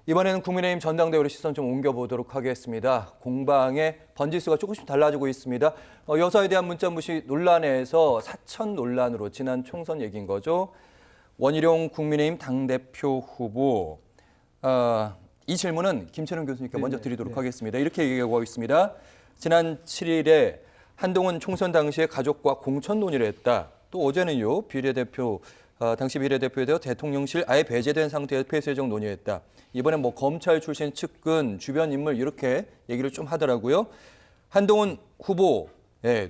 이번에는 국민의힘 전당대회로 시선 좀 옮겨보도록 하겠습니다. 공방의 번지수가 조금씩 달라지고 있습니다. 여사에 대한 문자 무시 논란에서 사천 논란으로 지난 총선 얘기인 거죠. 원희룡 국민의힘 당대표 후보. 이 질문은 김철웅 교수님께 먼저 드리도록 하겠습니다. 이렇게 얘기하고 있습니다. 지난 7일에 한동훈 총선 당시에 가족과 공천 논의를 했다. 또 어제는요, 당시 비례대표에 대해 대통령실 아예 배제된 상태에서 폐쇄 예정 논의했다. 이번엔 검찰 출신 측근, 주변 인물 이렇게 얘기를 좀 하더라고요. 한동훈 후보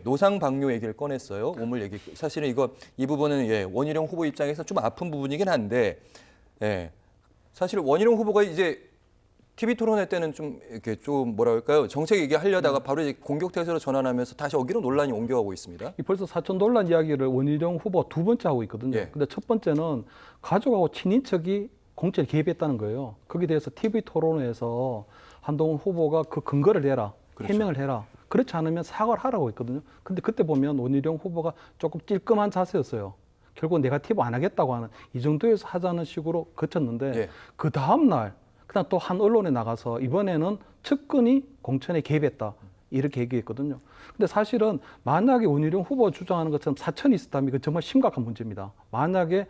노상 방뇨 얘기를 꺼냈어요. 오물 얘기. 사실은 이 부분은 원희룡 후보 입장에서 좀 아픈 부분이긴 한데, 사실 원희룡 후보가 이제 TV 토론회 때는 좀 뭐랄까요, 정책 얘기하려다가 바로 이제 공격태세로 전환하면서 다시 어기로 논란이 옮겨가고 있습니다. 벌써 사천 논란 이야기를 원희룡 후보 두 번째 하고 있거든요. 근데 첫 번째는 가족하고 친인척이 공천에 개입했다는 거예요. 거기에 대해서 TV 토론회에서 한동훈 후보가 그 근거를 내라, 해명을 해라. 그렇지 않으면 사과를 하라고 했거든요. 근데 그때 보면 원희룡 후보가 조금 찔끔한 자세였어요. 결국 네거티브 안 하겠다고 하는 이 정도에서 하자는 식으로 거쳤는데 그 다음 날 그다음 또 한 언론에 나가서 이번에는 측근이 공천에 개입했다. 이렇게 얘기했거든요. 근데 사실은 만약에 원희룡 후보가 주장하는 것처럼 사천이 있었다면 이건 정말 심각한 문제입니다. 만약에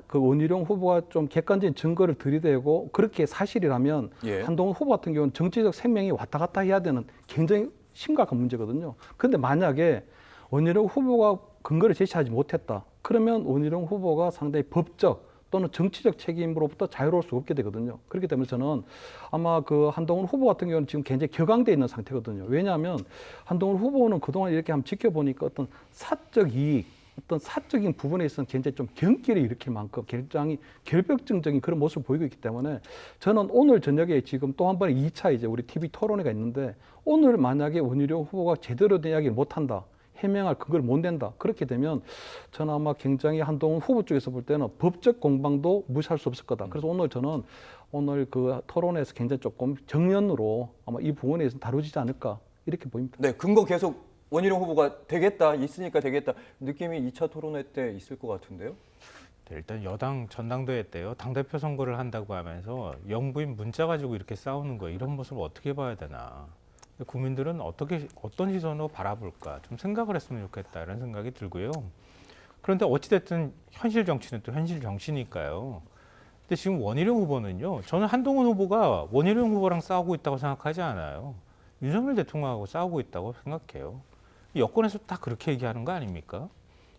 그 원희룡 후보가 좀 객관적인 증거를 들이대고 그렇게 사실이라면 한동훈 후보 같은 경우는 정치적 생명이 왔다 갔다 해야 되는 굉장히 심각한 문제거든요. 그런데 만약에 원희룡 후보가 근거를 제시하지 못했다. 그러면 원희룡 후보가 상당히 법적 또는 정치적 책임으로부터 자유로울 수 없게 되거든요. 그렇기 때문에 저는 아마 그 한동훈 후보 같은 경우는 지금 굉장히 격앙돼 있는 상태거든요. 왜냐하면 한동훈 후보는 그동안 이렇게 한번 지켜보니까 어떤 사적 이익, 어떤 사적인 부분에 있어서는 굉장히 좀 경기를 일으킬 만큼 굉장히 결벽증적인 그런 모습을 보이고 있기 때문에 저는 오늘 저녁에 지금 또 한 번에 2차 이제 우리 TV 토론회가 있는데 오늘 만약에 원희룡 후보가 제대로 된 이야기를 못한다. 해명할 그걸 못 낸다. 그렇게 되면 저는 아마 굉장히 한동훈 후보 쪽에서 볼 때는 법적 공방도 무시할 수 없을 거다. 그래서 오늘 그 토론에서 굉장히 조금 정면으로 아마 이 부분에 대해서 다루지 않을까 이렇게 보입니다. 네, 근거 계속 원희룡 후보가 되겠다, 있으니까 되겠다 느낌이 2차 토론회 때 있을 것 같은데요. 네, 일단 여당 전당대회 때요. 당대표 선거를 한다고 하면서 영부인 문자 가지고 이렇게 싸우는 거 이런 모습을 어떻게 봐야 되나. 국민들은 어떤 시선으로 바라볼까 좀 생각을 했으면 좋겠다 이런 생각이 들고요. 그런데 어찌됐든 현실 정치는 또 현실 정치니까요. 근데 지금 원희룡 후보는요. 저는 한동훈 후보가 원희룡 후보랑 싸우고 있다고 생각하지 않아요. 윤석열 대통령하고 싸우고 있다고 생각해요. 여권에서 다 그렇게 얘기하는 거 아닙니까?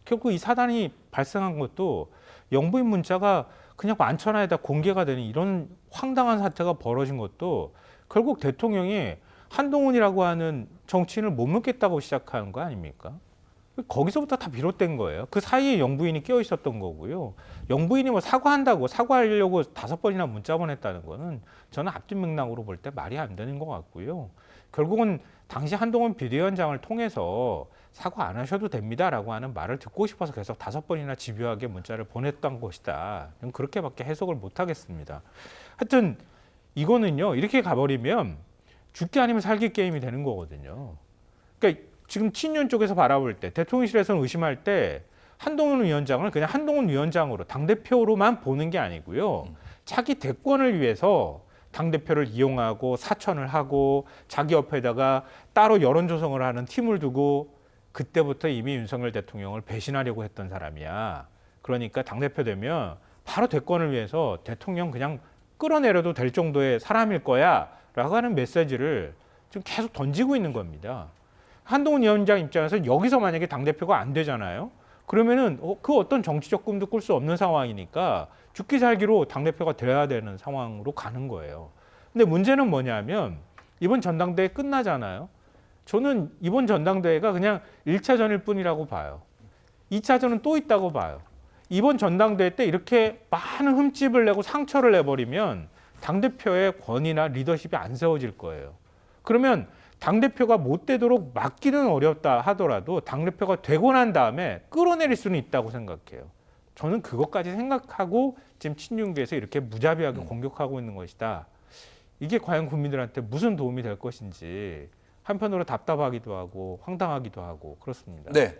결국 이 사단이 발생한 것도 영부인 문자가 그냥 만천하에다 공개가 되는 이런 황당한 사태가 벌어진 것도 결국 대통령이 한동훈이라고 하는 정치인을 못 먹겠다고 시작하는 거 아닙니까? 거기서부터 다 비롯된 거예요. 그 사이에 영부인이 끼어 있었던 거고요. 영부인이 사과한다고 사과하려고 5번이나 문자 보냈다는 거는 저는 앞뒤 맥락으로 볼 때 말이 안 되는 것 같고요. 결국은 당시 한동훈 비대위원장을 통해서 사과 안 하셔도 됩니다라고 하는 말을 듣고 싶어서 계속 5번이나 집요하게 문자를 보냈던 것이다. 그렇게밖에 해석을 못 하겠습니다. 하여튼 이거는요. 이렇게 가버리면 죽기 아니면 살기 게임이 되는 거거든요. 그러니까 지금 친윤 쪽에서 바라볼 때 대통령실에서는 의심할 때 한동훈 위원장을 그냥 한동훈 위원장으로 당대표로만 보는 게 아니고요. 자기 대권을 위해서 당대표를 이용하고 사천을 하고 자기 옆에다가 따로 여론 조성을 하는 팀을 두고 그때부터 이미 윤석열 대통령을 배신하려고 했던 사람이야. 그러니까 당대표 되면 바로 대권을 위해서 대통령 그냥 끌어내려도 될 정도의 사람일 거야. 라고 하는 메시지를 지금 계속 던지고 있는 겁니다. 한동훈 위원장 입장에서 여기서 만약에 당대표가 안 되잖아요. 그러면은 그 어떤 정치적 꿈도 꿀 수 없는 상황이니까 죽기 살기로 당대표가 돼야 되는 상황으로 가는 거예요. 근데 문제는 뭐냐면 이번 전당대회 끝나잖아요. 저는 이번 전당대회가 그냥 1차전일 뿐이라고 봐요. 2차전은 또 있다고 봐요. 이번 전당대회 때 이렇게 많은 흠집을 내고 상처를 내버리면 당대표의 권위나 리더십이 안 세워질 거예요. 그러면 당대표가 못 되도록 막기는 어렵다 하더라도 당대표가 되고 난 다음에 끌어내릴 수는 있다고 생각해요. 저는 그것까지 생각하고 지금 친윤계에서 이렇게 무자비하게 공격하고 있는 것이다. 이게 과연 국민들한테 무슨 도움이 될 것인지 한편으로 답답하기도 하고 황당하기도 하고 그렇습니다. 네.